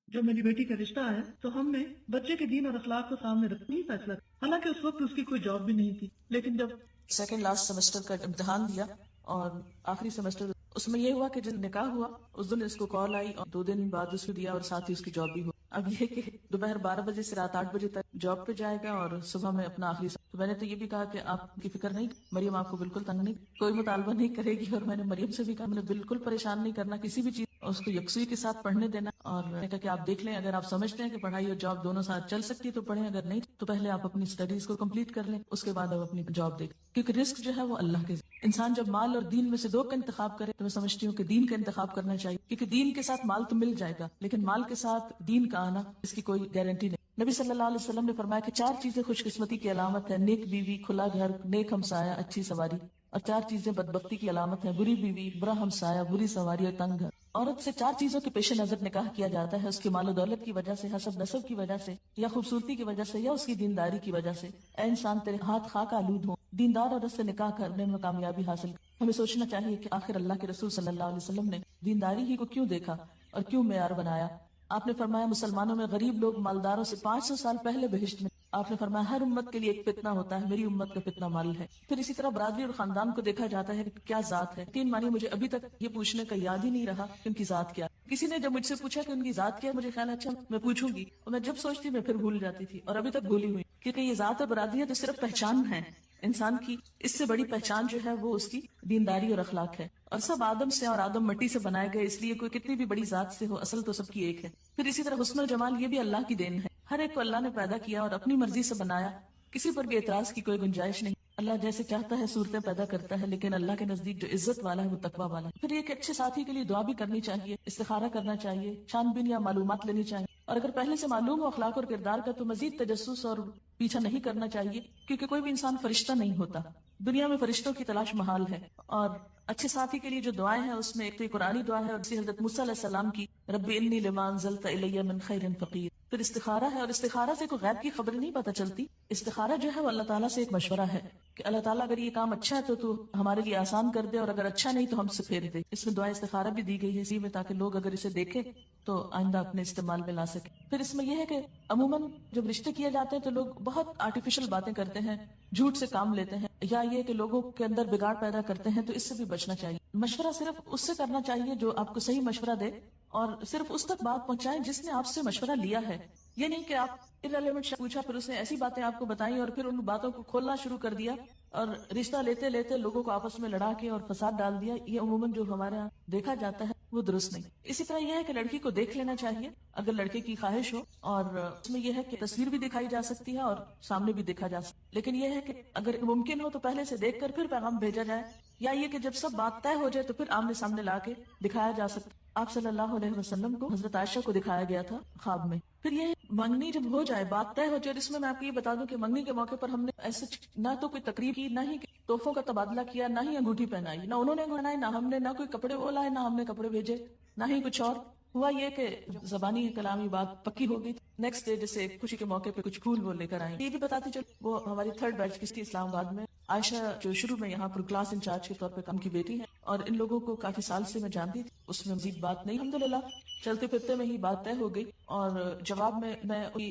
جب میری بیٹی کا رشتہ آیا تو ہم نے بچے کے دین اور اخلاق کو سامنے رکھنے ہی فیصلہ کیا، حالانکہ اس وقت اس کی کوئی جاب بھی نہیں تھی، لیکن جب سیکنڈ لاسٹ سیمسٹر کا امتحان دیا اور آخری سیمسٹر اس میں یہ ہوا کہ جب نکاح ہوا اس دن اس کو کال آئی اور 2 دن بعد اس کو دیا اور ساتھ ہی اس کی جاب بھی ہو. اب یہ کہ دوپہر 12 بجے سے رات 8 بجے تک جاب پہ جائے گا اور صبح میں اپنا آخری تو میں نے تو یہ بھی کہا کہ آپ کی فکر نہیں، مریم آپ کو بالکل تنگ نہیں، کوئی مطالبہ نہیں کرے گی. اور میں نے مریم سے بھی کہا میں نے بالکل پریشان نہیں کرنا کسی بھی چیز، اس کو یکسوئی کے ساتھ پڑھنے دینا. اور میں نے کہا کہ آپ دیکھ لیں اگر آپ سمجھتے ہیں کہ پڑھائی اور جاب دونوں ساتھ چل سکتی ہے تو پڑھیں، اگر نہیں تو پہلے آپ اپنی اسٹڈیز کو کمپلیٹ کر لیں، اس کے بعد آپ اپنی جاب دیکھیں. کیونکہ رزق جو ہے وہ اللہ کے، انسان جب مال اور دین میں سے 2 کا انتخاب کرے تو میں سمجھتی ہوں کہ دین کا انتخاب کرنا چاہیے، کیونکہ دین کے ساتھ مال تو مل جائے گا لیکن مال کے ساتھ دین کا آنا اس کی کوئی گارنٹی نہیں. نبی صلی اللہ علیہ وسلم نے فرمایا کہ 4 چیزیں خوش قسمتی کی علامت ہے، نیک بیوی، کھلا گھر، نیک ہمسایہ، اچھی سواری. اور 4 چیزیں بدبختی کی علامت ہے، بری بیوی، برا ہمسایہ، بری سواری اور تنگ گھر. عورت سے 4 چیزوں کے پیش نظر نکاح کیا جاتا ہے، اس کی مال و دولت کی وجہ سے، حسب نسب کی وجہ سے، یا خوبصورتی کی وجہ سے، یا اس کی دینداری کی وجہ سے. اے انسان تیرے ہاتھ خاک آلود ہوں، دیندار عورت سے نکاح کرنے میں کامیابی حاصل کر. ہمیں سوچنا چاہیے کہ آخر اللہ کے رسول صلی اللہ علیہ وسلم نے دینداری ہی کو کیوں دیکھا اور کیوں معیار بنایا. آپ نے فرمایا مسلمانوں میں غریب لوگ مالداروں سے 500 سال پہلے بہشت میں. آپ نے فرمایا ہر امت کے لیے ایک فتنہ ہوتا ہے، میری امت کا فتنہ مال ہے. پھر اسی طرح برادری اور خاندان کو دیکھا جاتا ہے کہ کیا ذات ہے. یقین مانی مجھے ابھی تک یہ پوچھنے کا یاد ہی نہیں رہا کہ ان کی ذات کیا. کسی نے جب مجھ سے پوچھا کہ ان کی ذات کیا، مجھے خیال اچھا میں پوچھوں گی، اور میں جب سوچتی میں پھر بھول جاتی تھی اور ابھی تک بھولی ہوئی. کیونکہ یہ ذات اور برادری ہے تو صرف پہچان ہے انسان کی، اس سے بڑی پہچان جو ہے وہ اس کی دینداری اور اخلاق ہے. اور سب آدم سے اور آدم مٹی سے بنائے گئے، اس لیے کوئی کتنی بھی بڑی ذات سے ہو اصل تو سب کی ایک ہے. پھر اسی طرح حسن و جمال یہ بھی اللہ کی دین ہے، ہر ایک کو اللہ نے پیدا کیا اور اپنی مرضی سے بنایا، کسی پر بھی اعتراض کی کوئی گنجائش نہیں. اللہ جیسے چاہتا ہے صورتیں پیدا کرتا ہے، لیکن اللہ کے نزدیک جو عزت والا ہے وہ تقویٰ والا ہے. پھر یہ کہ اچھے ساتھی کے لیے دعا بھی کرنی چاہیے، استخارہ کرنا چاہیے، چھان بین یا معلومات لینی چاہیے. اور اگر پہلے سے معلوم ہو اخلاق اور کردار کا تو مزید تجسس اور پیچھا نہیں کرنا چاہیے، کیونکہ کوئی بھی انسان فرشتہ نہیں ہوتا. دنیا میں فرشتوں کی تلاش محال ہے. اور اچھے ساتھی کے لیے جو دعائیں ہیں اس میں ایک تو قرآنی دعا ہے اور اسی حضرت موسیٰ علیہ السلام کی رب انی لما انزلت الی من خیر فقیر. پھر استخارہ ہے، اور استخارہ سے کوئی غیب کی خبر نہیں پتہ چلتی. استخارہ جو ہے وہ اللہ تعالیٰ سے ایک مشورہ ہے کہ اللہ تعالیٰ اگر یہ کام اچھا ہے تو ہمارے لیے آسان کر دے، اور اگر اچھا نہیں تو ہم سے پھیر دے. اس میں دعا استخارہ بھی دی گئی ہے اسی میں تاکہ لوگ اگر اسے دیکھیں تو آئندہ اپنے استعمال میں لا سکیں. پھر اس میں یہ ہے کہ عموماً جب رشتے کیے جاتے ہیں تو لوگ بہت آرٹیفیشل باتیں کرتے ہیں، جھوٹ سے کام لیتے ہیں، یا یہ کہ لوگوں کے اندر بگاڑ پیدا کرتے ہیں، تو اس سے بھی بچنا چاہیے. مشورہ صرف اس سے کرنا چاہیے جو آپ کو صحیح مشورہ دے، اور صرف اس تک بات پہنچائیں جس نے آپ سے مشورہ لیا ہے. یہ نہیں کہ آپ irrelevant پوچھا پھر اس نے ایسی باتیں آپ کو بتائیں اور پھر ان باتوں کو کھولنا شروع کر دیا اور رشتہ لیتے لیتے لوگوں کو آپس میں لڑا کے اور فساد ڈال دیا. یہ عموماً جو ہمارے یہاں دیکھا جاتا ہے وہ درست نہیں. اسی طرح یہ ہے کہ لڑکی کو دیکھ لینا چاہیے اگر لڑکے کی خواہش ہو، اور اس میں یہ ہے کہ تصویر بھی دکھائی جا سکتی ہے اور سامنے بھی دیکھا جا سکتا ہے. لیکن یہ ہے کہ اگر ممکن ہو تو پہلے سے دیکھ کر پھر پیغام بھیجا جائے، یا یہ کہ جب سب بات طے ہو جائے تو پھر آمنے سامنے لا کے دکھایا جا سکتا. آپ صلی اللہ علیہ وسلم کو حضرت عائشہ کو دکھایا گیا تھا خواب میں. پھر یہ منگنی جب ہو جائے، بات طے ہو جائے، اس میں آپ کو یہ بتا دوں کہ منگنی کے موقع پر ہم نے ایسے نہ تو کوئی تقریب کی، نہ ہی تحفوں کا تبادلہ کیا، نہ ہی انگوٹھی پہنائی، نہ انہوں نے پہنائی، نہ ہم نے، نہ کوئی کپڑے وہ لائے، نہ ہم نے کپڑے بھیجے، نہ ہی کچھ اور. ہوا یہ کہ زبانی کلامی بات پکی ہو گئی. نیکسٹ ڈے جیسے خوشی کے موقع پہ کچھ پھول وہ لے کر آئیں. یہ بھی بتاتی چلو وہ ہماری 3rd بیچ کی تھی اسلام آباد میں. عائشہ جو شروع میں یہاں پر کلاس انچارج کے طور پہ کام کی بیٹی ہے، اور ان لوگوں کو کافی سال سے میں جانتی تھی. اس میں مزید بات نہیں، الحمدللہ چلتے پھرتے میں ہی بات طے ہو گئی. اور جواب میں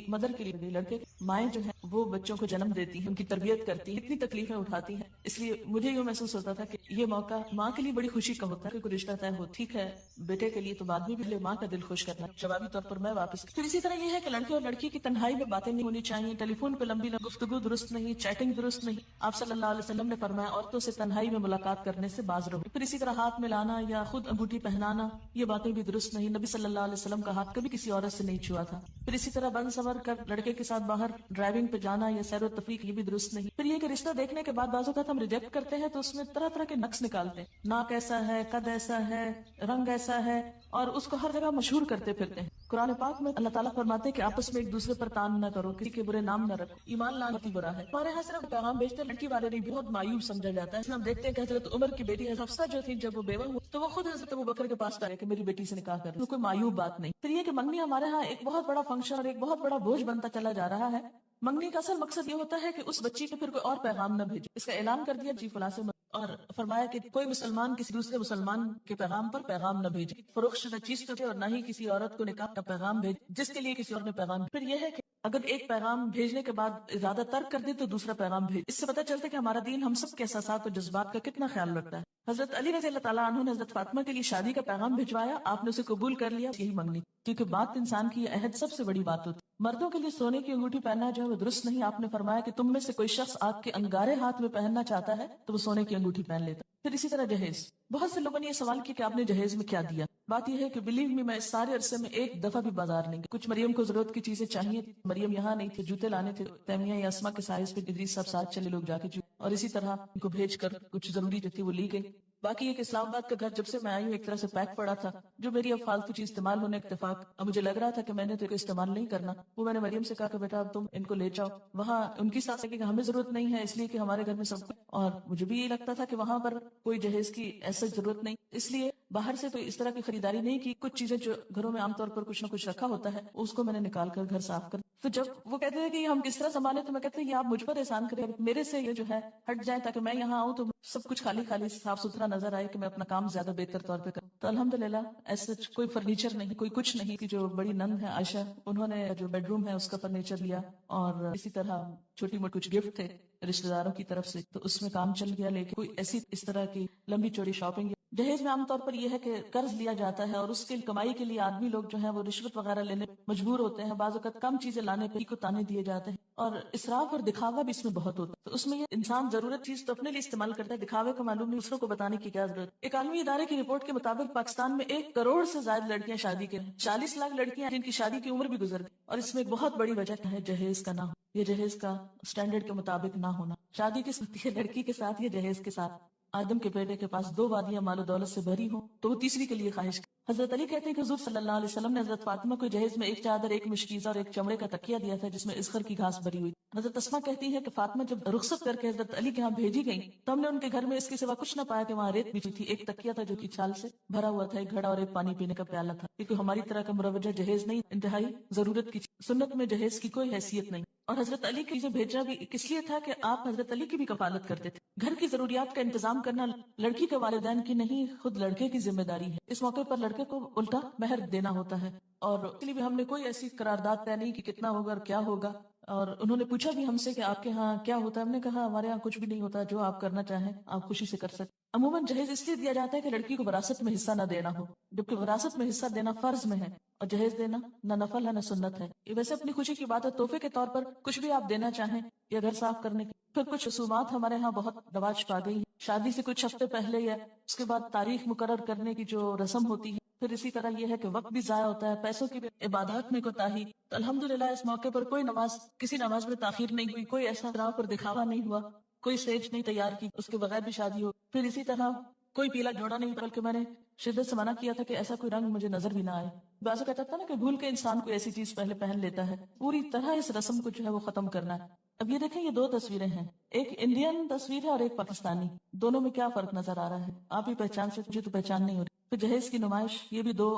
مدر کے لیے لڑکے مائیں جو ہیں وہ بچوں کو جنم دیتی ہیں، ان کی تربیت کرتی ہیں، اتنی تکلیفیں اٹھاتی ہیں. اس لیے مجھے یہ محسوس ہوتا تھا کہ یہ موقع ماں کے لیے بڑی خوشی کا ہوتا ہے کہ کوئی رشتہ طے ہو. ٹھیک ہے بیٹے کے لیے تو بعد میں بھی ماں کا دل خوش کرنا جوابی طور پر میں واپس. پھر اسی طرح یہ ہے کہ لڑکے اور لڑکی کی تنہائی میں باتیں نہیں ہونی چاہیے، ٹیلی فون پہ لمبی گفتگو درست نہیں، چیٹنگ درست نہیں. آپ صلی اللہ علیہ وسلم نے فرمایا عورتوں سے تنہائی میں ملاقات کرنے سے باز رہو. پھر اسی طرح ہاتھ ملانا یا خود انگوٹھی پہنانا یہ باتیں بھی درست نہیں. نبی صلی اللہ علیہ وسلم کا ہاتھ کبھی کسی عورت سے نہیں چھوا تھا. پھر اسی طرح بن سور کر لڑکے کے ساتھ باہر ڈرائیونگ پہ جانا یا سیر و تفریح یہ بھی درست نہیں. پھر یہ کہ رشتہ دیکھنے کے بعد بعض اوقات ہم ریجیکٹ کرتے ہیں تو اس میں طرح طرح کے نقص نکالتے ہیں، ناک ایسا ہے، قد ایسا ہے، رنگ ایسا ہے، اور اس کو ہر جگہ مشہور کرتے پھرتے ہیں. قرآن پاک میں اللہ تعالیٰ فرماتے ہیں کہ آپس میں ایک دوسرے پر تان نہ کرو، کسی کے برے نام نہ رکھو، ایمان لانا ہی برا ہے. ہمارے یہاں صرف پیغام بیچتے لڑکی والے نہیں بہت مایوب سمجھا جاتا ہے. اس میں ہم دیکھتے ہیں کہ حضرت عمر کی بیٹی حفصہ جو تھی جب وہ بیوہ ہوئی تو وہ خود حضرت ابوبکر کے پاس آئے کہ میری بیٹی سے نکاح کر. کوئی مایوب بات نہیں. پھر یہ کہ منگنی ہمارے ہاں ایک بہت بڑا فنکشن اور ایک بہت بڑا بوجھ بنتا چلا جا رہا ہے. منگنی کا اصل مقصد یہ ہوتا ہے کہ اس بچی کو پھر کوئی اور پیغام نہ بھیجے. اس کا اعلان کر دیا جی فلاں سے اور فرمایا کہ کوئی مسلمان کسی دوسرے مسلمان کے پیغام پر پیغام نہ بھیجے، فروخت شدہ چیز تو اور نہ ہی کسی عورت کو نکاح کا پیغام بھیجے جس کے لیے کسی اور نے پیغام۔ پھر یہ ہے کہ اگر ایک پیغام بھیجنے کے بعد ارادہ ترک کر دے تو دوسرا پیغام بھیج۔ اس سے پتہ چلتا ہے کہ ہمارا دین ہم سب کے احساسات اور جذبات کا کتنا خیال رکھتا ہے۔ حضرت علی رضی اللہ تعالیٰ عنہ نے حضرت فاطمہ کے لیے شادی کا پیغام بھجوایا، آپ نے اسے قبول کر لیا، یہی منگنی، کیونکہ بات انسان کی یہ عہد سب سے بڑی بات ہوتی۔ مردوں کے لیے سونے کی انگوٹھی پہننا جو ہے وہ درست نہیں، آپ نے فرمایا کہ تم میں سے کوئی شخص آپ کے انگارے ہاتھ میں پہننا چاہتا ہے تو وہ سونے کی انگوٹھی پہن لیتا۔ پھر اسی طرح جہیز، بہت سے لوگوں نے یہ سوال کیا کہ آپ نے جہیز میں کیا دیا۔ بات یہ ہے کہ بلیو می، میں اس سارے عرصے میں ایک دفعہ بھی بازار نہیں گئی۔ کچھ مریم کو ضرورت کی چیزیں چاہیے تھی، مریم یہاں نہیں تھی، جوتے لانے تھے، تیمیہ یا اسما کے سائز پہ ادریس صاحب ساتھ چلے، لوگ جا کے اور اسی طرح ان کو بھیج کر کچھ ضروری جو تھی وہ لی گئی۔ باقی یہ کہ اسلام آباد کا گھر جب سے میں آئی ہوں ایک طرح سے پیک پڑا تھا، جو میری اب فالتو چیز استعمال ہونے اتفاق، اب مجھے لگ رہا تھا کہ میں نے تو استعمال نہیں کرنا، وہ میں نے مریم سے کہا کہ بیٹا اب تم ان کو لے جاؤ وہاں، ان کی ساتھ کہ ہمیں ضرورت نہیں ہے اس لیے کہ ہمارے گھر میں سب کچھ، اور مجھے بھی یہ لگتا تھا کہ وہاں پر کوئی جہیز کی ایسا ضرورت نہیں، اس لیے باہر سے تو اس طرح کی خریداری نہیں کی۔ کچھ چیزیں جو گھروں میں عام طور پر کچھ نہ کچھ رکھا ہوتا ہے اس کو میں نے نکال کر گھر صاف کر۔ تو جب وہ کہتے ہیں کہ ہم کس طرح سنبھالیں تو میں کہتے ہیں یہ آپ مجھ پر احسان کریں، میرے سے یہ جو ہے ہٹ جائے تاکہ میں یہاں آؤں تو سب کچھ خالی خالی صاف ستھرا نظر آئے کہ میں اپنا کام زیادہ بہتر طور پہ کروں۔ تو الحمدللہ ایسا کوئی فرنیچر نہیں، کوئی کچھ نہیں، کہ جو بڑی نند ہے عائشہ انہوں نے جو بیڈ روم ہے اس کا فرنیچر لیا، اور اسی طرح چھوٹی موٹی کچھ گفٹ تھے رشتہ داروں کی طرف سے تو اس میں کام چل گیا، لیکن کوئی ایسی اس طرح کی لمبی چوڑی شاپنگ۔ جہیز میں عام طور پر یہ ہے کہ قرض لیا جاتا ہے اور اس کی کمائی کے لیے آدمی لوگ جو ہیں وہ رشوت وغیرہ لینے مجبور ہوتے ہیں، بعض اوقات کم چیزیں لانے پہ کو تانے دیے جاتے ہیں، اور اسراف اور دکھاوا بھی اس میں بہت ہوتا ہے۔ تو اس میں یہ انسان ضرورت چیز تو اپنے لیے استعمال کرتا ہے، دکھاوے کا معلوم نہیں، دوسروں کو بتانے کی کیا ضرورت۔ ایک عالمی ادارے کی رپورٹ کے مطابق پاکستان میں 1 کروڑ سے زائد لڑکیاں شادی کے، 40 لاکھ لڑکیاں جن کی شادی کی عمر بھی گزر گئی، اور اس میں ایک بہت بڑی وجہ ہے جہیز کا نہ ہو، یہ جہیز کا اسٹینڈرڈ کے مطابق نہ ہونا۔ شادی کس ہوتی ہے؟ لڑکی کے ساتھ یا جہیز کے ساتھ؟ آدم کے بیٹے کے پاس 2 وادیاں مال و دولت سے بھری ہوں تو وہ تیسری کے لیے خواہش۔ حضرت علی کہتے ہیں کہ حضور صلی اللہ علیہ وسلم نے حضرت فاطمہ کو جہیز میں 1 چادر، 1 مشکیزہ اور 1 چمڑے کا تکیہ دیا تھا جس میں ازخر کی گھاس بھری ہوئی۔ حضرت اسما کہتی ہے کہ فاطمہ جب رخصت کر کے حضرت علی کے ہاں بھیجی گئی تو ہم نے ان کے گھر میں اس کے سوا کچھ نہ پایا کہ وہاں ریت بچھی تھی، 1 تکیہ تھا جو کہ چھال سے بھرا ہوا تھا، 1 گھڑا اور 1 پانی پینے کا پیالہ تھا، کیونکہ ہماری طرح کا مروجہ جہیز نہیں، انتہائی ضرورت کی سنت میں جہیز کی کوئی حیثیت نہیں۔ اور حضرت علی کی جو بھیجا بھی کس لیے تھا کہ آپ حضرت علی کی بھی کفالت کرتے تھے۔ گھر کی ضروریات کا انتظام کرنا لڑکی کے والدین کی نہیں، خود لڑکے کی ذمہ داری ہے۔ اس موقع پر لڑکے کو الٹا مہر دینا ہوتا ہے، اور اس لیے بھی ہم نے کوئی ایسی قرارداد طے نہیں کہ کتنا ہوگا اور کیا ہوگا۔ اور انہوں نے پوچھا بھی ہم سے کہ آپ کے ہاں کیا ہوتا ہے، ہم نے کہا ہمارے ہاں کچھ بھی نہیں ہوتا، جو آپ کرنا چاہیں آپ خوشی سے کر سکتے۔ عموماً جہیز اس لیے دیا جاتا ہے کہ لڑکی کو وراثت میں حصہ نہ دینا ہو، جبکہ وراثت میں حصہ دینا فرض میں ہے اور جہیز دینا نہ نفل ہے نہ سنت ہے۔ یہ ویسے اپنی خوشی کی بات ہے، تحفے کے طور پر کچھ بھی آپ دینا چاہیں یا گھر صاف کرنے کے۔ پھر کچھ رسومات ہمارے ہاں بہت رواج پا گئی ہیں، شادی سے کچھ ہفتے پہلے یا اس کے بعد تاریخ مقرر کرنے کی جو رسم ہوتی ہے۔ پھر اسی طرح یہ ہے کہ وقت بھی ضائع ہوتا ہے، پیسوں کی بھی، عبادات میں کوتاہی۔ تو الحمدللہ اس موقع پر کوئی نماز، کسی نماز میں تاخیر نہیں ہوئی، کوئی ایسا اسراف اور دکھاوا نہیں ہوا، کوئی سیج نہیں تیار کی اس کے بغیر بھی شادی ہو۔ پھر اسی طرح کوئی پیلا جوڑا نہیں، بلکہ میں نے شدت سے منع کیا تھا کہ ایسا کوئی رنگ مجھے نظر بھی نہ آئے۔ بعض کہتا تھا نا کہ بھول کے انسان کوئی ایسی چیز پہلے پہن لیتا ہے، پوری طرح اس رسم کو جو ہے وہ ختم کرنا ہے۔ اب یہ دیکھیں، یہ 2 تصویریں ہیں، ایک انڈین تصویر ہے اور ایک پاکستانی، دونوں میں کیا فرق نظر آ رہا ہے؟ آپ ہی پہچان سے، مجھے تو پہچان نہیں ہو رہی۔ پھر جہیز کی نمائش، یہ بھی 2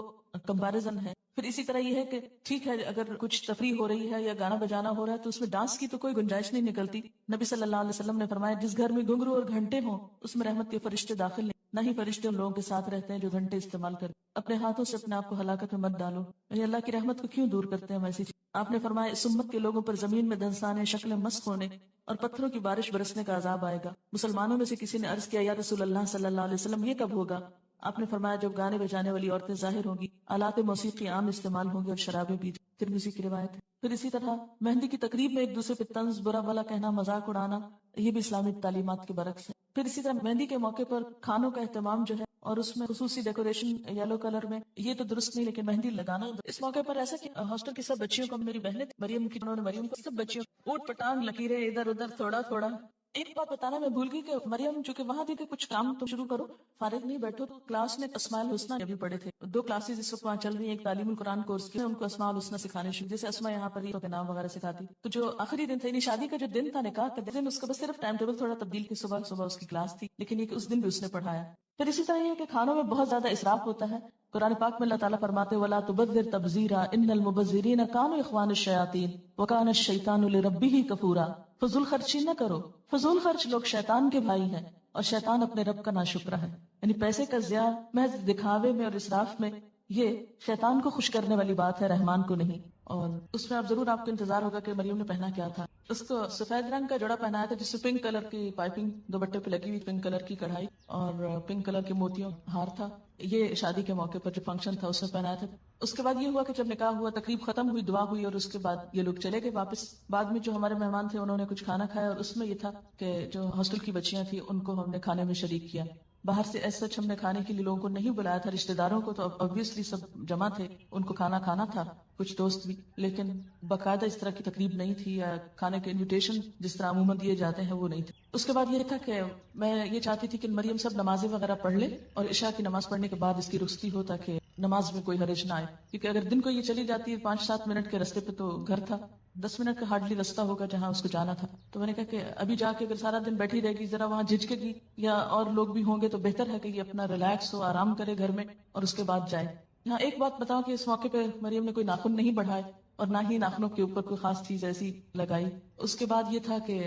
کمپیریزن ہے۔ پھر اسی طرح یہ ہے کہ ٹھیک ہے اگر کچھ تفریح ہو رہی ہے یا گانا بجانا ہو رہا ہے تو اس میں ڈانس کی تو کوئی گنجائش نہیں نکلتی۔ نبی صلی اللہ علیہ وسلم نے فرمایا جس گھر میں گھنگرو اور گھنٹے ہوں اس میں رحمت کے فرشتے داخل نہیں، نہ ہی فرشتے ان لوگوں کے ساتھ رہتے ہیں جو گھنٹے استعمال کرتے۔ اپنے ہاتھوں سے اپنے آپ کو ہلاکت میں مت ڈالو، یعنی اللہ کی رحمت کو کیوں دور کرتے ہیں ایسی چیز۔ آپ نے فرمایا اس امت کے لوگوں پر زمین میں دھنسانے، شکلیں مسخ ہونے اور پتھروں کی بارش برسنے کا عذاب آئے گا۔ مسلمانوں میں سے کسی نے عرض کیا یا رسول اللہ صلی اللہ علیہ وسلم یہ کب ہوگا؟ آپ نے فرمایا جب گانے بجانے والی عورتیں ظاہر ہوں گی، آلات موسیقی عام استعمال ہوں گے اور شرابیں بھی۔ ترمذی کی روایت ہے۔ پھر اسی طرح مہندی کی تقریب میں ایک دوسرے پہ طنز، برا بھلا کہنا، مذاق اڑانا، یہ بھی اسلامی تعلیمات کے برعکس ہے۔ پھر اسی طرح مہندی کے موقع پر کھانوں کا اہتمام جو ہے اور اس میں خصوصی ڈیکوریشن یلو کلر میں، یہ تو درست نہیں، لیکن مہندی لگانا اس موقع پر ایسا کہ ہاسٹل کی سب بچیوں کو، میری بہنیں مریم کی، انہوں نے مریم کو سب بچیوں اوٹ پٹانگ لکیریں ادھر ادھر تھوڑا تھوڑا۔ ایک بات بتانا میں بھول گئی کہ مریم چونکہ وہاں تھی کہ کچھ کام تو شروع کرو، فارغ نہیں بیٹھو، تو کلاس میں اسماء الحسنی بھی پڑھے تھے۔ 2 کلاسز اس وقت وہاں چل رہی ہیں، ایک تعلیم القرآن کورس کی، ان کو اسماء الحسنی سکھانے شروع، جیسے اسماء یہاں پر کے نام وغیرہ سکھاتی۔ تو جو آخری دن تھا، یعنی شادی کا جو دن تھا، نکاح کا دن، اس کا بس صرف ٹائم ٹیبل تھوڑا تبدیل کی، صبح صبح اس کی کلاس تھی، لیکن یہ کہ اس دن بھی اس نے پڑھایا۔ پھر اسی طرح یہ کہ کھانوں میں بہت زیادہ اسراف ہوتا ہے۔ قرآن پاک میں اللہ تعالیٰ فرماتے وَلَا تُبَذِّرْ تَبْذِيرًا إِنَّ الْمُبَذِّرِينَ كَانُوا إِخْوَانَ الشَّيَاطِينِ وَكَانَ الشَّيْطَانُ لِرَبِّهِ كَفُورًا۔ فضول خرچی نہ کرو، فضول خرچ لوگ شیطان کے بھائی ہیں اور شیطان اپنے رب کا ناشکرا ہے. یعنی پیسے کا ضیاع محض دکھاوے میں اور اسراف میں یہ شیطان کو خوش کرنے والی بات ہے، رحمان کو نہیں. اور اس میں آپ کو انتظار ہوگا کہ مریم نے پہنا کیا تھا. اس کو سفید رنگ کا جوڑا پہنایا تھا جس سے پنک کلر کی پائپنگ دوپٹے پہ لگی ہوئی، پنک کلر کی کڑھائی اور پنک کلر کے موتیوں ہار تھا. یہ شادی کے موقع پر جو فنکشن تھا اس میں پہنایا تھا. اس کے بعد یہ ہوا کہ جب نکاح ہوا، تقریب ختم ہوئی، دعا ہوئی اور اس کے بعد یہ لوگ چلے گئے واپس. بعد میں جو ہمارے مہمان تھے انہوں نے کچھ کھانا کھایا اور اس میں یہ تھا کہ جو ہاسٹل کی بچیاں تھیں ان کو ہم نے کھانے میں شریک کیا. باہر سے ایسا ہم نے کھانے کے لیے لوگوں کو نہیں بلایا تھا، رشتہ داروں کو تو obviously سب جمع تھے، ان کو کھانا کھانا تھا، کچھ دوست بھی، لیکن باقاعدہ اس طرح کی تقریب نہیں تھی یا کھانے کے انویٹیشن جس طرح عموماً دیے جاتے ہیں وہ نہیں تھے. اس کے بعد یہ تھا کہ میں یہ چاہتی تھی کہ مریم سب نمازیں وغیرہ پڑھ لے اور عشاء کی نماز پڑھنے کے بعد اس کی رخصتی ہو تاکہ نماز میں کوئی حرج نہ آئے، کیونکہ اگر دن کو یہ چلی جاتی ہے 5-7 منٹ کے راستے پہ تو گھر تھا 10 منٹ کا ہارڈلی راستہ ہوگا جہاں اس کو جانا تھا. تو میں نے کہا کہ ابھی جا کے اگر سارا دن بیٹھی رہے گی ذرا وہاں جھجکے گی یا اور لوگ بھی ہوں گے تو بہتر ہے کہ یہ اپنا ریلیکس ہو، آرام کرے گھر میں اور اس کے بعد جائے. یہاں ایک بات بتاؤں کہ اس موقع پہ مریم نے کوئی ناخن نہیں بڑھائے اور نہ ہی ناخنوں کے اوپر کوئی خاص چیز ایسی لگائی. اس کے بعد یہ تھا کہ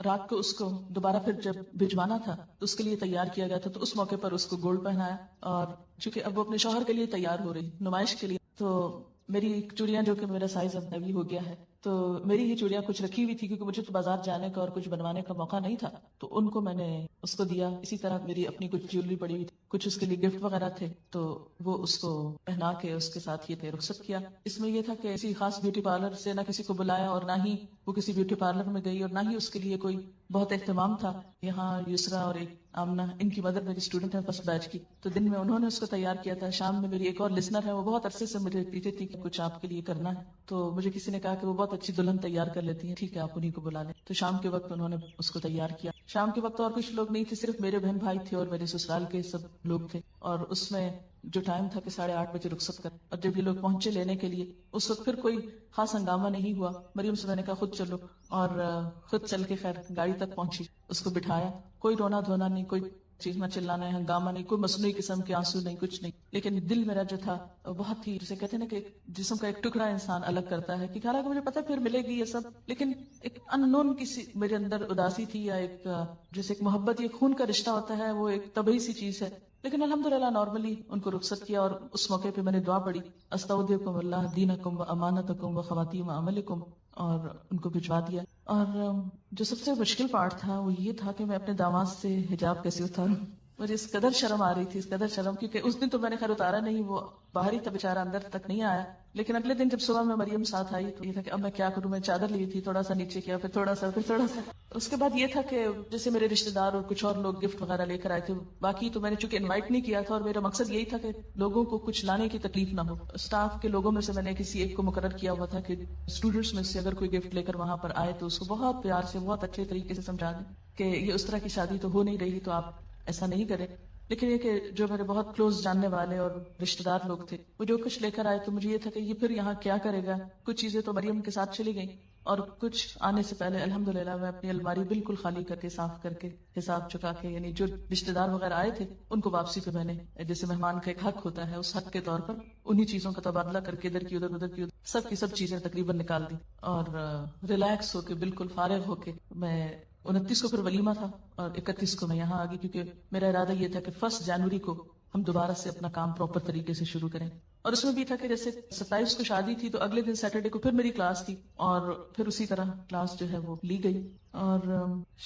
رات کو اس کو دوبارہ پھر جب بھجوانا تھا تو اس کے لیے تیار کیا گیا تھا، تو اس موقع پر اس کو گولڈ پہنایا اور چونکہ اب وہ اپنے شوہر کے لیے تیار ہو رہی نمائش کے لیے، تو میری چوڑیاں جو کہ میرا سائز اب ہیوی ہو گیا ہے تو میری ہی چوڑیاں کچھ رکھی ہوئی تھی کیونکہ مجھے تو بازار جانے کا اور کچھ بنوانے کا موقع نہیں تھا، تو ان کو میں نے اس کو دیا. اسی طرح میری اپنی کچھ جیولری پڑی ہوئی تھی، کچھ اس کے لیے گفٹ وغیرہ تھے تو وہ اس کو پہنا کے اس کے ساتھ یہ تھے رخصت کیا. اس میں یہ تھا کہ کسی خاص بیوٹی پارلر سے نہ کسی کو بلایا اور نہ ہی وہ کسی بیوٹی پارلر میں گئی اور نہ ہی اس کے لیے کوئی بہت اہتمام تھا. یہاں یسرا اور ایک آمنہ، ان کی مدر میری اسٹوڈنٹ ہے فرسٹ بیچ کی، تو دن میں انہوں نے اس کو تیار کیا تھا. شام میں میری ایک اور لسنر ہے، وہ بہت عرصے سے مجھے پیچھے تھی کہ کچھ آپ کے لیے کرنا ہے، تو مجھے کسی نے کہا کہ وہ بہت اچھی دلہن تیار کر لیتی ہیں، ٹھیک ہے آپ انہیں کو بلا لیں. تو شام کے وقت انہوں نے اس کو تیار کیا. شام کے وقت اور کچھ لوگ نہیں تھے، صرف میرے بہن بھائی تھے اور میرے سسرال کے سب لوگ تھے. اور اس میں جو ٹائم تھا کہ 8:30 بجے رخصت کر، اور جب یہ لوگ پہنچے لینے کے لیے اس وقت پھر کوئی خاص ہنگامہ نہیں ہوا. مریم سے میں نے کہا خود چلو اور خود چل کے خیر گاڑی تک پہنچی، اس کو بٹھایا. کوئی رونا دھونا نہیں، کوئی چیخنا چلانا ہے، ہنگامہ نہیں، کوئی مصنوعی قسم کے آنسو نہیں، کچھ نہیں. لیکن دل میرا جو تھا بہت ہی، جسے کہتے ہیں نا کہ جسم کا ایک ٹکڑا انسان الگ کرتا ہے، کہ حالانکہ مجھے پتا پھر ملے گی یہ سب، لیکن ایک ان نون کسی میرے اندر اداسی تھی یا ایک جیسے ایک محبت یا خون کا رشتہ ہوتا ہے، وہ ایک طبیعی سی چیز ہے. لیکن الحمدللہ نارملی ان کو رخصت کیا اور اس موقع پہ میں نے دعا پڑھی، استودعکم اللہ دینکم و امانتکم و خواتیم عملکم، اور ان کو بھجوا دیا. اور جو سب سے مشکل پارٹ تھا وہ یہ تھا کہ میں اپنے داماد سے حجاب کیسے اتاروں. مجھے اس قدر شرم آ رہی تھی، اس قدر شرم، کیونکہ اس دن تو میں نے خیر اتارا نہیں، وہ باہر ہی تھا بیچارہ، اندر تک نہیں آیا. لیکن اگلے دن جب صبح میں مریم ساتھ آئی تو یہ تھا کہ اب میں کیا کروں. میں چادر لی تھی، تھوڑا سا نیچے کیا، پھر تھوڑا سا، پھر تھوڑا سا. اس کے بعد یہ تھا کہ جیسے میرے رشتہ دار اور کچھ اور لوگ گفٹ وغیرہ لے کر آئے تھے، باقی تو میں نے چونکہ انوائٹ نہیں کیا تھا اور میرا مقصد یہی تھا کہ لوگوں کو کچھ لانے کی تکلیف نہ ہو. اسٹاف کے لوگوں میں سے میں نے کسی ایک کو مقرر کیا ہوا تھا کہ اسٹوڈنٹس میں سے اگر کوئی گفٹ لے کر وہاں پر آئے تو اس کو بہت پیار سے بہت اچھے طریقے سے سمجھا دیں کہ یہ اس طرح کی شادی تو ہو نہیں رہی، تو آپ ایسا نہیں کریں. لیکن یہ کہ جو میرے بہت کلوز جاننے والے اور رشتہ دار لوگ تھے وہ جو کچھ لے کر آئے تو مجھے یہ تھا کہ یہ پھر یہاں کیا کرے گا. کچھ چیزیں تو مریم کے ساتھ چلی گئیں اور کچھ آنے سے پہلے الحمدللہ میں اپنی الماری بالکل خالی کر کے، صاف کر کے، حساب چکا کے، یعنی جو رشتہ دار وغیرہ آئے تھے ان کو واپسی پہ میں نے جیسے مہمان کا ایک حق ہوتا ہے اس حق کے طور پر انہی چیزوں کا تبادلہ کر کے ادھر کی ادھر کی سب کی سب چیزیں تقریباً نکال دی اور ریلیکس ہو کے بالکل فارغ ہو کے میں 29 کو پھر ولیمہ تھا اور 31 کو میں یہاں آ گئی، کیونکہ میرا ارادہ یہ تھا کہ 1 جنوری کو ہم دوبارہ سے اپنا کام پراپر طریقے سے شروع کریں. اور اس میں بھی تھا کہ جیسے 27 کو شادی تھی تو اگلے دن سیٹرڈے کو پھر میری کلاس تھی اور پھر اسی طرح کلاس جو ہے وہ لی گئی. اور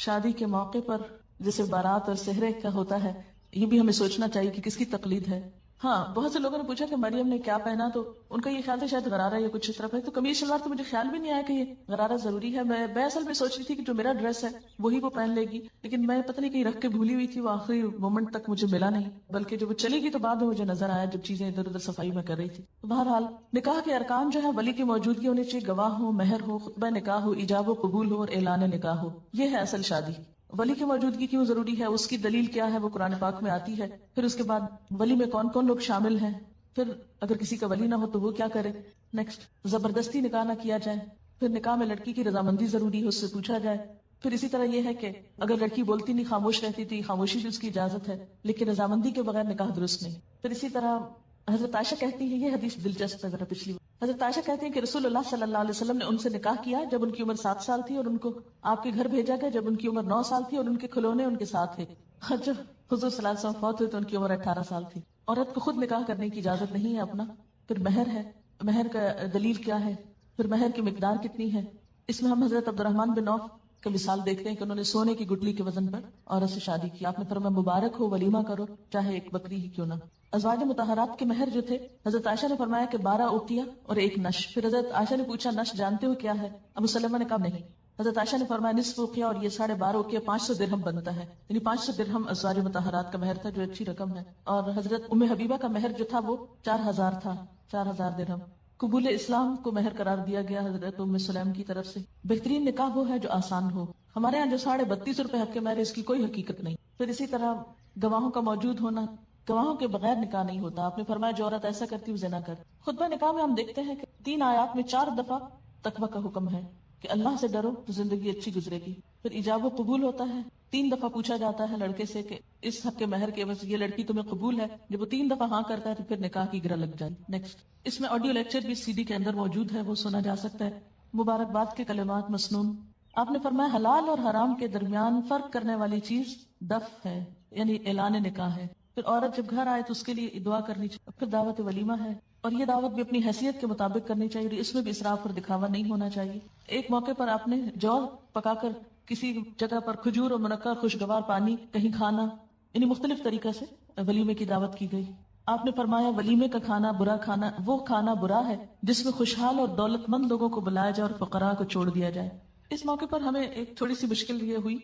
شادی کے موقع پر جیسے بارات اور سہرے کا ہوتا ہے، یہ بھی ہمیں سوچنا چاہیے کہ کس کی تقلید ہے. ہاں بہت سے لوگوں نے پوچھا کہ مریم نے کیا پہنا، تو ان کا یہ خیال تھا شاید غرارہ یا کچھ اس طرح ہے، تو قمیص شلوار تو مجھے خیال بھی نہیں آیا کہ یہ غرارہ ضروری ہے. میں اصل میں سوچ رہی تھی کہ جو میرا ڈریس ہے وہی وہ پہن لے گی، لیکن میں پتہ نہیں کہیں رکھ کے بھولی ہوئی تھی، وہ آخری مومنٹ تک مجھے ملا نہیں، بلکہ جب وہ چلی گی تو بعد میں مجھے نظر آیا جب چیزیں ادھر ادھر صفائی میں کر رہی تھی. بہرحال نکاح کے ارکان جو ہے ولی کی موجودگی ہونی چاہیے، گواہ ہو، مہر ہو، خطبہ نکاح ہو، ایجاب و قبول ہو اور اعلان نکاح ہو. یہ ہے اصل شادی. ولی کی موجودگی کیوں ضروری ہے، اس کی دلیل کیا ہے، وہ قرآن پاک میں آتی ہے. پھر اس کے بعد ولی میں کون کون لوگ شامل ہیں، پھر اگر کسی کا ولی نہ ہو تو وہ کیا کرے. نیکسٹ، زبردستی نکاح نہ کیا جائے. پھر نکاح میں لڑکی کی رضامندی ضروری ہے، اس سے پوچھا جائے. پھر اسی طرح یہ ہے کہ اگر لڑکی بولتی نہیں، خاموش رہتی تھی، خاموشی بھی اس کی اجازت ہے، لیکن رضامندی کے بغیر نکاح درست نہیں. پھر اسی طرح حضرت عائشہ کہتی ہیں، یہ حدیث دلچسپ ہے ذرا پچھلی، حضرت عائشہ کہتی ہیں کہ رسول اللہ صلی اللہ علیہ وسلم نے ان سے نکاح کیا جب ان کی عمر 7 سال تھی اور ان کو آپ کے گھر بھیجا گیا جب ان کی عمر 9 سال تھی اور ان کے کھلونے ان کے ساتھ تھے. جب حضور صلی اللہ علیہ وسلم فوت ہوئے تو ان کی عمر 18 سال تھی. عورت کو خود نکاح کرنے کی اجازت نہیں ہے اپنا. پھر مہر ہے، مہر کا دلیل کیا ہے، پھر مہر کی مقدار کتنی ہے. اس میں ہم حضرت عبد الرحمن بن عوف کی مثال دیکھتے ہیں کہ انہوں نے سونے کی گٹلی کے وزن پر عورت سے شادی کی. آپ نے فرمایا مبارک ہو، ولیمہ کرو، چاہے ایک بکری ہی کیوں نہ. ازواج مطہرات کے مہر جو تھے، حضرت عائشہ نے فرمایا کہ 12 اوقیہ اور 1 نش. پھر حضرت عائشہ نے پوچھا نش جانتے ہو کیا ہے؟ ابو سلمہ نے کہا نہیں. حضرت عائشہ نے فرمایا نصف اوقیہ اور یہ 12.5 اوقیہ 500 درہم بنتا ہے. یعنی 500 درہم ازواج مطہرات کا مہر تھا، جو اچھی رقم ہے. اور حضرت ام حبیبہ کا مہر جو تھا وہ 4000 تھا، 4000 درہم. قبول اسلام کو مہر قرار دیا گیا حضرت ام سلیم کی طرف سے. بہترین نکاح وہ ہے جو آسان ہو. ہمارے یہاں جو 32.5 روپے حق کے مہر، اس کی کوئی حقیقت نہیں. پھر اسی طرح گواہوں کا موجود ہونا، گواہوں کے بغیر نکاح نہیں ہوتا. آپ نے فرمایا جو عورت ایسا کرتی ہے زنا کر. خطبہ نکاح میں ہم دیکھتے ہیں کہ 3 آیات میں 4 دفعہ تقوی کا حکم ہے کہ اللہ سے ڈرو تو زندگی اچھی گزرے گی. پھر ایجاب و قبول ہوتا ہے. 3 دفعہ پوچھا جاتا ہے لڑکے سے کہ اس حق کے مہر کے بس یہ لڑکی تمہیں قبول ہے. جب وہ 3 دفعہ ہاں کرتا ہے تو پھر نکاح کی گرہ لگ جائے. نیکسٹ، اس میں آڈیو لیکچر بھی CD کے اندر موجود ہے، وہ سنا جا سکتا ہے. مبارکباد کے کلمات مسنون. آپ نے فرمایا حلال اور حرام کے درمیان فرق کرنے والی چیز دف ہے، یعنی اعلان نکاح ہے. پھر عورت جب گھر آئے تو اس کے لیے دعا کرنی چاہیے. پھر دعوت ولیمہ ہے، اور یہ دعوت بھی اپنی حیثیت کے مطابق کرنی چاہیے. اس میں بھی اسراف اور دکھاوا نہیں ہونا چاہیے. ایک موقع پر آپ نے جو پکا کر کسی جگہ پر کھجور اور منقع خوشگوار پانی کہیں کھانا، یعنی مختلف طریقے سے ولیمے کی دعوت کی گئی. آپ نے فرمایا ولیمے کا کھانا برا کھانا، وہ کھانا برا ہے جس میں خوشحال اور دولت مند لوگوں کو بلایا جائے اور فقراء کو چھوڑ دیا جائے. اس موقع پر ہمیں ایک تھوڑی سی مشکل یہ ہوئی،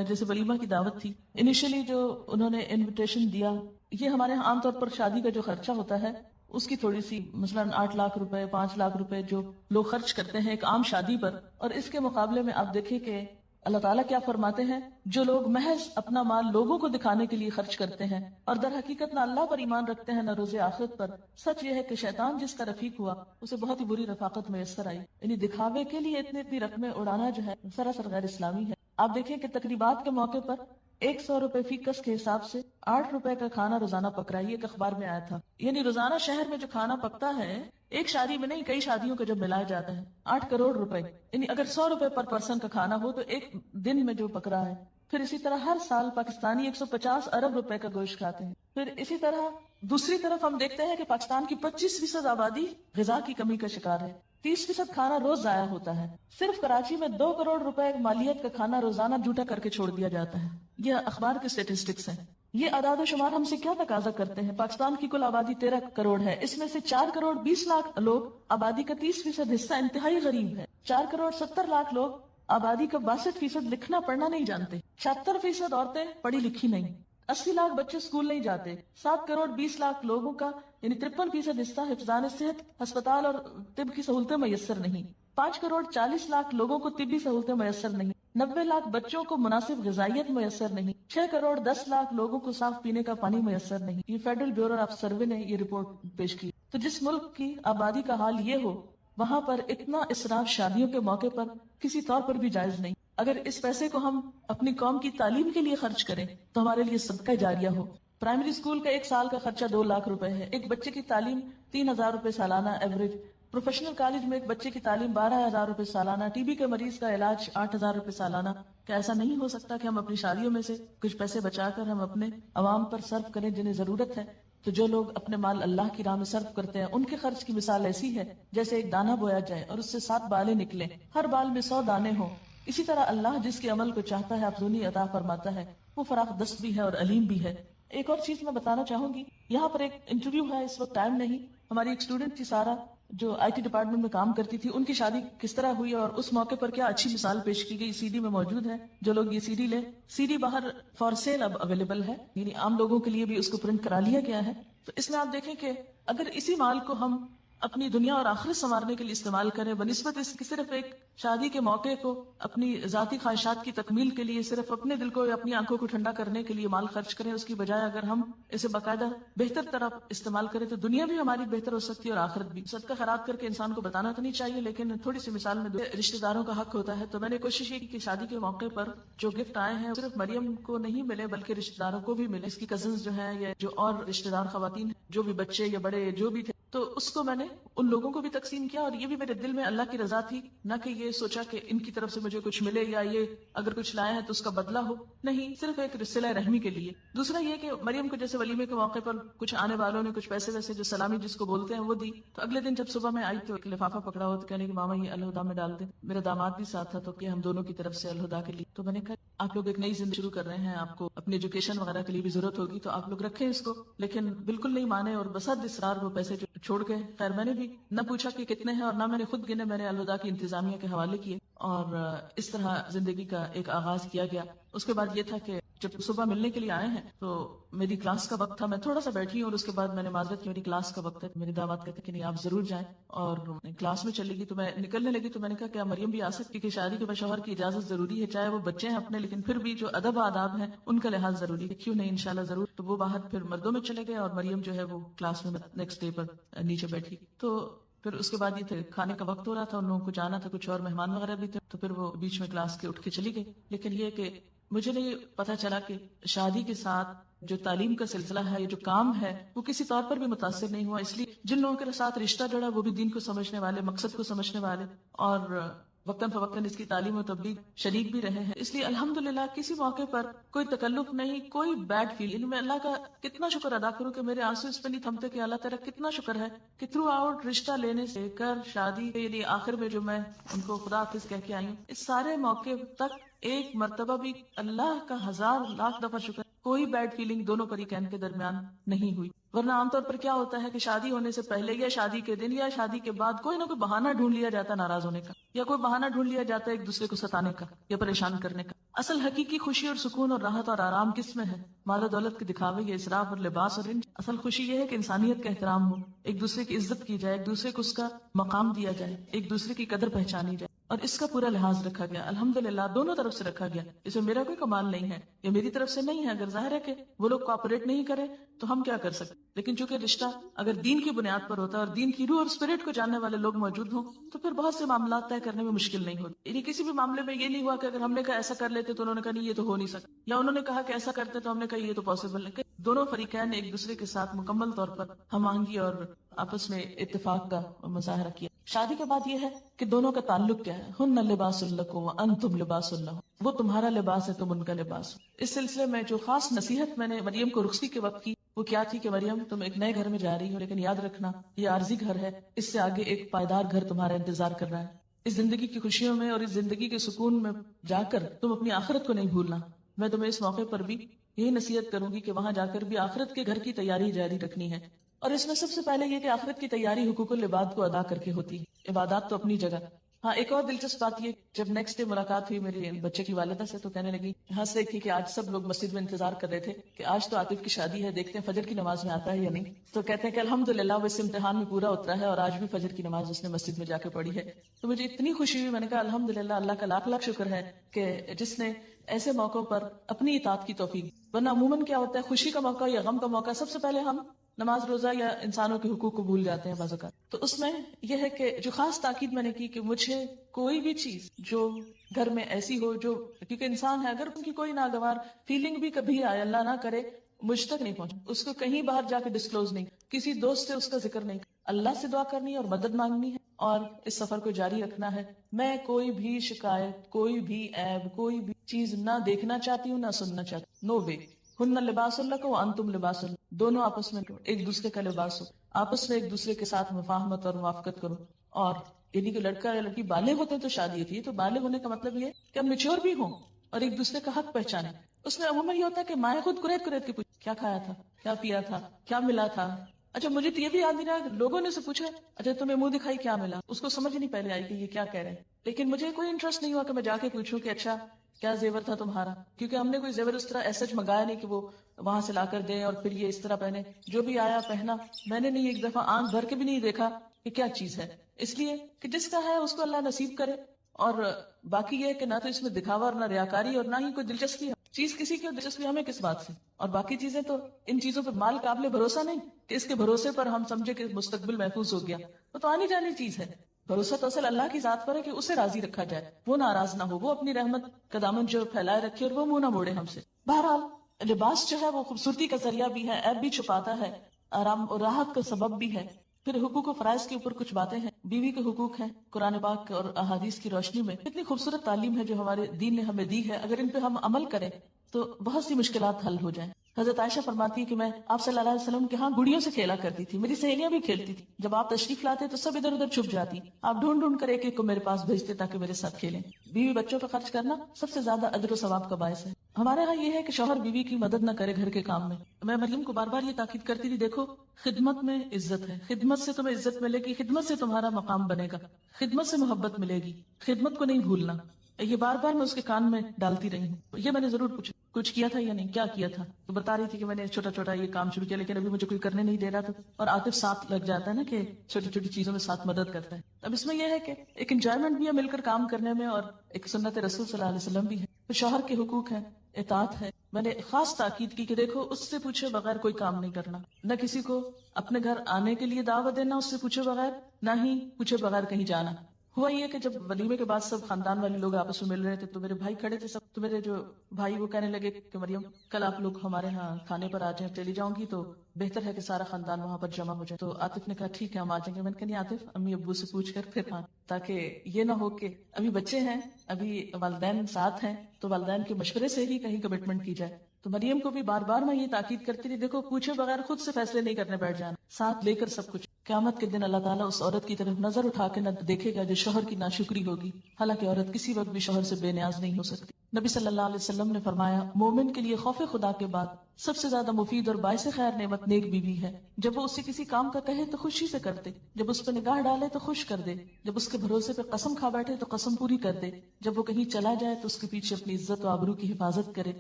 جیسے ولیمہ کی دعوت تھی. انیشلی جو انہوں نے انویٹیشن دیا، یہ ہمارے یہاں عام طور پر شادی کا جو خرچہ ہوتا ہے اس کی تھوڑی سی، مثلا 8 لاکھ روپے 5 لاکھ روپے جو لوگ خرچ کرتے ہیں ایک عام شادی پر، اور اس کے مقابلے میں آپ دیکھیں کہ اللہ تعالیٰ کیا فرماتے ہیں، جو لوگ محض اپنا مال لوگوں کو دکھانے کے لیے خرچ کرتے ہیں اور در حقیقت نہ اللہ پر ایمان رکھتے ہیں نہ روز آخرت پر، سچ یہ ہے کہ شیطان جس کا رفیق ہوا اسے بہت ہی بری رفاقت میسر آئی. یعنی دکھاوے کے لیے اتنی رقمیں اڑانا جو ہے سراسر غیر اسلامی ہے. آپ دیکھیں کہ تقریبات کے موقع پر 100 روپے فی کس کے حساب سے 8 روپے کا کھانا روزانہ پک رہا ہے. یہ ایک اخبار میں آیا تھا. یعنی روزانہ شہر میں جو کھانا پکتا ہے، ایک شادی میں نہیں کئی شادیوں کو جب ملایا جاتا ہے، 8 کروڑ روپے. یعنی اگر 100 روپے پر پرسن کا کھانا ہو تو ایک دن میں جو پک رہا ہے. پھر اسی طرح ہر سال پاکستانی 150 ارب روپے کا گوشت کھاتے ہیں. پھر اسی طرح دوسری طرف ہم دیکھتے ہیں کہ پاکستان کی 25% آبادی غذا کی کمی کا شکار ہے. 30% کھانا روز ضائع ہوتا ہے. صرف کراچی میں 2 کروڑ روپے مالیت کا کھانا روزانہ جھوٹا کر کے چھوڑ دیا جاتا ہے. یہ اخبار کے اسٹیٹسٹکس ہیں. یہ اعداد و شمار ہم سے کیا تقاضا کرتے ہیں؟ پاکستان کی کل آبادی 13 کروڑ ہے. اس میں سے 4 کروڑ 20 لاکھ لوگ، آبادی کا 30% حصہ انتہائی غریب ہے. 4 کروڑ 70 لاکھ لوگ، آبادی کا 62% لکھنا پڑھنا نہیں جانتے. 76% عورتیں پڑھی لکھی نہیں. 80 لاکھ بچے اسکول نہیں جاتے. 7 کروڑ 20 لاکھ لوگوں کا یعنی 53% حصہ حفظان صحت، ہسپتال اور طب کی سہولتیں میسر نہیں. 5 کروڑ 40 لاکھ لوگوں کو طبی سہولتیں میسر نہیں. 90 لاکھ بچوں کو مناسب غذائیت میسر نہیں. 6 کروڑ 10 لاکھ لوگوں کو صاف پینے کا پانی میسر نہیں. یہ فیڈرل بیورو آف سروے نے یہ رپورٹ پیش کی. تو جس ملک کی آبادی کا حال یہ ہو، وہاں پر اتنا اسراف شادیوں کے موقع پر کسی طور پر بھی جائز نہیں. اگر اس پیسے کو ہم اپنی قوم کی تعلیم کے لیے خرچ کریں تو ہمارے لیے صدقہ جاریہ ہو. پرائمری اسکول کا 1 سال کا خرچہ 2 لاکھ روپے ہے. ایک بچے کی تعلیم 3000 روپے سالانہ ایوریج. پروفیشنل کالج میں ایک بچے کی تعلیم 12,000 روپے سالانہ. ٹی بی کے مریض کا علاج 8,000 روپے سالانہ. کیا ایسا نہیں ہو سکتا کہ ہم اپنی شادیوں میں سے کچھ پیسے بچا کر ہم اپنے عوام پر صرف کریں جنہیں ضرورت ہے؟ تو جو لوگ اپنے مال اللہ کی راہ میں صرف کرتے ہیں ان کے خرچ کی مثال ایسی ہے جیسے ایک دانہ بویا جائے اور اس سے 7 بالیں نکلیں، ہر بال میں 100 دانے ہوں. اسی طرح اللہ جس کے عمل کو چاہتا ہے افزونی عطا فرماتا ہے. وہ فراخ دست بھی ہے اور علیم بھی ہے. ایک اور چیز میں بتانا چاہوں گی، یہاں پر ایک انٹرویو ہے، اس وقت ٹائم نہیں. ہماری ایک اسٹوڈنٹ تھی سارا، جو آئی ٹی ڈپارٹمنٹ میں کام کرتی تھی. ان کی شادی کس طرح ہوئی اور اس موقع پر کیا اچھی مثال پیش کی گئی، CD میں موجود ہے. جو لوگ یہ CD لیں، CD باہر فار سیل اب اویلیبل ہے، یعنی عام لوگوں کے لیے بھی اس کو پرنٹ کرا لیا گیا ہے. تو اس میں آپ دیکھیں کہ اگر اسی مال کو ہم اپنی دنیا اور آخرت سنوارنے کے لیے استعمال کریں بنسبت اس کی صرف ایک شادی کے موقع کو اپنی ذاتی خواہشات کی تکمیل کے لیے، صرف اپنے دل کو یا اپنی آنکھوں کو ٹھنڈا کرنے کے لیے مال خرچ کریں، اس کی بجائے اگر ہم اسے باقاعدہ بہتر طرح استعمال کریں تو دنیا بھی ہماری بہتر ہو سکتی ہے اور آخرت بھی. صدقہ خیرات کر کے انسان کو بتانا تو نہیں چاہیے، لیکن تھوڑی سی مثال میں رشتہ داروں کا حق ہوتا ہے. تو میں نے کوشش کی کہ شادی کے موقع پر جو گفٹ آئے ہیں صرف مریم کو نہیں ملے بلکہ رشتہ داروں کو بھی ملے. اس کی کزنز جو ہیں یا جو اور رشتہ دار خواتین جو بھی بچے یا بڑے جو بھی تھے، تو اس کو میں نے ان لوگوں کو بھی تقسیم کیا، اور یہ بھی میرے دل میں اللہ کی رضا تھی، نہ کہ یہ سوچا کہ ان کی طرف سے مجھے کچھ ملے یا یہ اگر کچھ لائے ہیں تو اس کا بدلہ ہو، نہیں، صرف ایک صلہ رحمی کے لیے۔ دوسرا یہ کہ مریم کو جیسے ولیمے کے موقع پر کچھ آنے والوں نے کچھ پیسے ویسے جو سلامی جس کو بولتے ہیں وہ دی، تو اگلے دن جب صبح میں آئی تو ایک لفافہ پکڑا ہو تو کہنے کہ ماما یہ الہدا میں ڈال دیں، میرا داماد بھی ساتھ تھا تو کہ ہم دونوں کی طرف سے الہدا کے لیے۔ تو میں نے کہا آپ لوگ ایک نئی زندگی شروع کر رہے ہیں، آپ کو اپنی ایجوکیشن وغیرہ کے لیے بھی ضرورت ہوگی تو آپ لوگ رکھیں اس کو، لیکن بالکل نہیں مانے اور بسد اصرار وہ پیسے چھوڑ گئے۔ خیر میں نے بھی نہ پوچھا کہ کتنے ہیں اور نہ میں نے خود گنے، میں نے الہدا کی انتظامیہ کے حوالے کیے، اور اس طرح زندگی کا ایک آغاز کیا گیا۔ اس کے بعد یہ تھا کہ جب صبح ملنے کے لیے آئے ہیں تو میری کلاس کا وقت تھا، میں تھوڑا سا بیٹھی ہوں اور اس کے بعد میں نے معذرت کی میری کلاس کا وقت ہے، میرے داماد کہتے کہ نہیں آپ ضرور جائیں، اور کلاس میں چلے گی تو میں نکلنے لگی تو میں نے کہا کیا مریم بھی آ سکتی، کہ شادی کے بعد شوہر کی اجازت ضروری ہے، چاہے وہ بچے ہیں اپنے لیکن پھر بھی جو ادب آداب ہیں ان کا لحاظ ضروری ہے، کیوں نہیں انشاءاللہ ضرور۔ تو وہ باہر پھر مردوں میں چلے گئے اور مریم جو ہے وہ کلاس میں نیکسٹ ڈے پر نیچے بیٹھی۔ تو پھر اس کے بعد یہ تھے کھانے کا وقت ہو رہا تھا، ان لوگوں کو جانا تھا، کچھ اور مہمان وغیرہ بھی تھے، تو پھر وہ بیچ میں کلاس کے اٹھ کے چلی گئی۔ لیکن یہ کہ مجھے نہیں پتا چلا کہ شادی کے ساتھ جو تعلیم کا سلسلہ ہے، یہ جو کام ہے، وہ کسی طور پر بھی متاثر نہیں ہوا، اس لیے جن لوگوں کے ساتھ رشتہ جڑا وہ بھی دین کو سمجھنے والے، مقصد کو سمجھنے والے، اور وقتاً فوقتاً اس کی تعلیم و تبلیغ شریک بھی رہے ہیں، اس لیے الحمدللہ کسی موقع پر کوئی تکلف نہیں، کوئی بیڈ فیل۔ میں اللہ کا کتنا شکر ادا کروں کہ میرے آنسو اس پہ نہیں تھمتے، کہ اللہ تعالیٰ کتنا شکر ہے کہ تھرو آؤٹ رشتہ لینے سے کر شادی کے لیے آخر میں جو میں ان کو خدا حافظ کہہ کے آئی ہوں، اس سارے موقع تک ایک مرتبہ بھی اللہ کا 1000 دفعہ شکر کوئی بیڈ فیلنگ دونوں پریقین کے درمیان نہیں ہوئی۔ ورنہ عام طور پر کیا ہوتا ہے کہ شادی ہونے سے پہلے یا شادی کے دن یا شادی کے بعد کوئی نہ کوئی بہانہ ڈھونڈ لیا جاتا ناراض ہونے کا، یا کوئی بہانہ ڈھونڈ لیا جاتا ہے ایک دوسرے کو ستانے کا یا پریشان کرنے کا۔ اصل حقیقی خوشی اور سکون اور راحت اور آرام کس میں ہے؟ مال و دولت کے دکھاوے یا اسراف اور لباس اور اصل خوشی یہ ہے کہ انسانیت کا احترام ہو، ایک دوسرے کی عزت کی جائے، ایک دوسرے کو اس کا مقام دیا جائے، ایک دوسرے کی قدر پہچانی جائے، اور اس کا پورا لحاظ رکھا گیا الحمدللہ، دونوں طرف سے رکھا گیا۔ اس میں میرا کوئی کمال نہیں ہے، یہ میری طرف سے نہیں ہے، اگر ظاہر ہے کہ وہ لوگ کوآپریٹ نہیں کرے تو ہم کیا کر سکتے، لیکن چونکہ رشتہ اگر دین کی بنیاد پر ہوتا ہے اور دین کی روح اور اسپرٹ کو جاننے والے لوگ موجود ہوں تو پھر بہت سے معاملات طے کرنے میں مشکل نہیں ہوتی۔ یعنی کسی بھی معاملے میں یہ نہیں ہوا کہ اگر ہم نے کہا ایسا کر لیتے تو انہوں نے کہا نہیں یہ تو ہو نہیں سکتا، یا انہوں نے کہا کہ ایسا کرتے تو ہم نے کہا یہ تو پاسبل نہیں۔ دونوں فریقین نے ایک دوسرے کے ساتھ مکمل طور پر ہم آہنگی اور آپس میں اتفاق کا مظاہرہ کیا۔ شادی کے بعد یہ ہے کہ دونوں کا تعلق کیا ہے، ہن لباس لکم وانتم لباس لہم، وہ تمہارا لباس ہے تم ان کا لباس ہو۔ اس سلسلے میں جو خاص نصیحت میں نے مریم کو رخصتی کے وقت کی وہ کیا تھی کہ مریم تم ایک نئے گھر میں جا رہی ہو، لیکن یاد رکھنا یہ عارضی گھر ہے، اس سے آگے ایک پائیدار گھر تمہارا انتظار کر رہا ہے۔ اس زندگی کی خوشیوں میں اور اس زندگی کے سکون میں جا کر تم اپنی آخرت کو نہیں بھولنا۔ میں تمہیں اس موقع پر بھی یہی نصیحت کروں گی کہ وہاں جا کر بھی آخرت کے گھر کی تیاری جاری رکھنی ہے، اور اس میں سب سے پہلے یہ کہ آخرت کی تیاری حقوق العباد کو ادا کر کے ہوتی ہے، عبادات تو اپنی جگہ۔ ہاں ایک اور دلچسپ بات یہ، جب نیکسٹ ڈے ملاقات ہوئی میرے بچے کی والدہ سے تو کہنے لگی، ہنس رہی تھی کہ آج سب لوگ مسجد میں انتظار کر رہے تھے کہ آج تو عاطف کی شادی ہے، دیکھتے ہیں فجر کی نماز میں آتا ہے یا نہیں۔ تو کہتے ہیں کہ الحمدللہ وہ اس امتحان میں پورا اترا ہے اور آج بھی فجر کی نماز اس نے مسجد میں جا کے پڑھی ہے۔ تو مجھے اتنی خوشی ہوئی، میں نے کہا الحمدللہ، اللہ کا لاکھ لاکھ شکر ہے کہ جس نے ایسے موقعوں پر اپنی اطاعت کی توفیق۔ ورنہ عموماً کیا ہوتا ہے، خوشی کا موقع یا غم کا موقع سب سے پہلے ہم نماز روزہ یا انسانوں کے حقوق کو بھول جاتے ہیں بعض اوقات۔ تو اس میں یہ ہے کہ جو خاص تاکید میں نے کی کہ مجھے کوئی بھی چیز جو گھر میں ایسی ہو جو، کیونکہ انسان ہے اگر ان کی کوئی ناگوار فیلنگ بھی کبھی آئے، اللہ نہ کرے مجھ تک نہیں پہنچ، اس کو کہیں باہر جا کے ڈسکلوز نہیں، کسی دوست سے اس کا ذکر نہیں، اللہ سے دعا کرنی ہے اور مدد مانگنی ہے اور اس سفر کو جاری رکھنا ہے۔ میں کوئی بھی شکایت، کوئی بھی عیب، کوئی بھی چیز نہ دیکھنا چاہتی ہوں نہ سننا چاہتی ہوں، نو وے۔ ہن لباس لکم وانتم لباس لہم، دونوں آپس میں ایک دوسرے کا لباس ہو، آپس میں ایک دوسرے کے ساتھ مفاہمت اور موافقت کرو۔ اور یعنی کہ لڑکا یا لڑکی بالغ ہوتے ہیں تو شادی ہوتی ہے، تو بالغ ہونے کا مطلب یہ کہ ہم میچور بھی ہوں اور ایک دوسرے کا حق پہچانے۔ اس میں عموماً یہ ہوتا ہے کہ مائیں خود قریت قریت کے پوچھ کیا کھایا تھا، کیا پیا تھا، کیا ملا تھا۔ اچھا مجھے تو یہ بھی یاد نہیں رہا، لوگوں نے سے پوچھا اچھا تمہیں منہ دکھائی کیا ملا، اس کو سمجھ نہیں پہلے آئی کہ یہ کیا کہہ رہے ہیں، لیکن مجھے کوئی انٹرسٹ نہیں ہوا کہ میں جا کے پوچھوں کہ اچھا کیا زیور تھا تمہارا، کیونکہ ہم نے کوئی زیور اس طرح ایسا منگایا نہیں کہ وہ وہاں سے لا کر دیں اور پھر یہ اس طرح پہنے، جو بھی آیا پہنا۔ میں نے نہیں ایک دفعہ آنکھ بھر کے بھی نہیں دیکھا کہ کیا چیز ہے، اس لیے کہ جس کا ہے اس کو اللہ نصیب کرے۔ اور باقی یہ کہ نہ تو اس میں دکھاوا اور نہ ریاکاری اور نہ ہی کوئی دلچسپی ہے، چیز کسی کی دلچسپی ہمیں کس بات سے، اور باقی چیزیں تو ان چیزوں پر مال قابل بھروسہ نہیں کہ اس کے بھروسے پر ہم سمجھے کہ مستقبل محفوظ ہو گیا، وہ تو آنی جانی چیز ہے۔ بھروسہ تو اصل اللہ کی ذات پر ہے کہ اسے راضی رکھا جائے، وہ ناراض نہ ہو، وہ اپنی رحمت کا دامن جو پھیلائے رکھے اور وہ منہ نہ موڑے ہم سے۔ بہرحال لباس جو ہے وہ خوبصورتی کا ذریعہ بھی ہے، عیب بھی چھپاتا ہے، آرام اور راحت کا سبب بھی ہے، پھر حقوق و فرائض کے اوپر کچھ باتیں ہیں. بیوی کے حقوق ہیں قرآن پاک اور احادیث کی روشنی میں. اتنی خوبصورت تعلیم ہے جو ہمارے دین نے ہمیں دی ہے، اگر ان پہ ہم عمل کریں تو بہت سی مشکلات حل ہو جائیں. حضرت عائشہ فرماتی ہے کہ میں آپ صلی اللہ علیہ وسلم کے ہاں گڑیوں سے کھیلا کرتی تھی، میری سہیلیاں بھی کھیلتی تھی. جب آپ تشریف لاتے تو سب ادھر ادھر چھپ جاتی، آپ ڈھونڈ ڈھونڈ کر ایک ایک کو میرے پاس بھیجتے تاکہ میرے ساتھ کھیلیں. بیوی بچوں پہ خرچ کرنا سب سے زیادہ اجر و ثواب کا باعث ہے. ہمارے ہاں یہ ہے کہ شوہر بیوی کی مدد نہ کرے گھر کے کام میں. میں مریم کو بار بار یہ تاکید کرتی تھی، دیکھو خدمت میں عزت ہے، خدمت سے تمہیں عزت ملے گی، خدمت سے تمہارا مقام بنے گا، خدمت سے محبت ملے گی، خدمت کو نہیں بھولنا. یہ بار بار میں اس کے کان میں ڈالتی رہی ہوں. یہ میں نے ضرور پوچھا کچھ کیا تھا یا نہیں، کیا کیا تھا؟ تو بتا رہی تھی کہ میں نے چھوٹا چھوٹا یہ کام شروع کیا لیکن ابھی مجھے کوئی کرنے نہیں دے رہا تھا. اور عاطف ساتھ لگ جاتا ہے نا کہ چھوٹی چھوٹی چیزوں میں ساتھ مدد کرتا ہے. اب اس میں یہ ہے کہ ایک انجوائمنٹ بھی ہے مل کر کام کرنے میں، اور ایک سنت رسول صلی اللہ علیہ وسلم بھی ہے. پھر شوہر کے حقوق ہیں، اطاعت ہے. میں نے خاص تاکید کی کہ دیکھو اس سے پوچھے بغیر کوئی کام نہیں کرنا، نہ کسی کو اپنے گھر آنے کے لیے دعوت دینا اس سے پوچھے بغیر، نہ ہی پوچھے بغیر کہیں جانا. ہوا یہ کہ جب ولیمے کے بعد سب خاندان والے لوگ آپس میں مل رہے تھے تو میرے بھائی کھڑے تھے سب، تو میرے جو بھائی وہ کہنے لگے کہ مریم کل آپ لوگ ہمارے ہاں کھانے پر آ جائیں، چلی جاؤں گی تو بہتر ہے کہ سارا خاندان وہاں پر جمع ہو جائے. تو عاطف نے کہا ٹھیک ہے ہم آ جائیں گے. میں نے کہا نہیں عاطف، امی ابو سے پوچھ کر پھر ہاں، تاکہ یہ نہ ہو کہ ابھی بچے ہیں، ابھی والدین ساتھ ہیں تو والدین کے مشورے سے ہی کہیں کمٹمنٹ کی جائے. تو مریم کو بھی بار بار میں یہ تاکید کرتی تھی، دیکھو پوچھے بغیر خود سے فیصلے نہیں کرنے بیٹھ جانا، ساتھ لے کر سب کچھ. قیامت کے دن اللہ تعالیٰ اس عورت کی طرف نظر اٹھا کے نہ دیکھے گا جو شوہر کی ناشکری ہوگی، حالانکہ عورت کسی وقت بھی شوہر سے بے نیاز نہیں ہو سکتی. نبی صلی اللہ علیہ وسلم نے فرمایا مومن کے لیے خوف خدا کے بعد سب سے زیادہ مفید اور باعث خیر نعمت نیک بیوی ہے. جب وہ اسے کسی کام کا کہے تو خوشی سے کر دے، جب اس پہ نگاہ ڈالے تو خوش کر دے، جب اس کے بھروسے پہ قسم کھا بیٹھے تو قسم پوری کر دے، جب وہ کہیں چلا جائے تو اس کے پیچھے اپنی عزت و آبرو کی حفاظت کرے،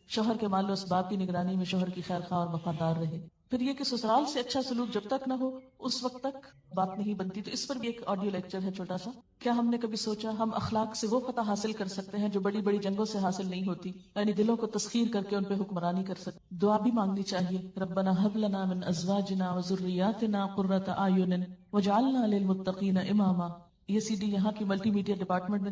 شوہر کے مال و اسباب کی نگرانی میں شوہر کی خیر خواہ اور وفادار رہے. پھر یہ کہ سسرال سے اچھا سلوک جب تک نہ ہو اس وقت تک بات نہیں بنتی. تو اس پر بھی ایک آڈیو لیکچر ہے چھوٹا سا. کیا ہم نے کبھی سوچا ہم اخلاق سے وہ فتح حاصل کر سکتے ہیں جو بڑی بڑی جنگوں سے حاصل نہیں ہوتی، یعنی دلوں کو تسخیر کر کے ان پہ حکمرانی کر سکتے. دعا بھی مانگنی چاہیے، ربنا ھب لنا من ازواجنا وذریاتنا قرۃ اعین واجعلنا للمتقین اماما. یہ CD یہاں کی ملٹی میڈیا ڈپارٹمنٹ نے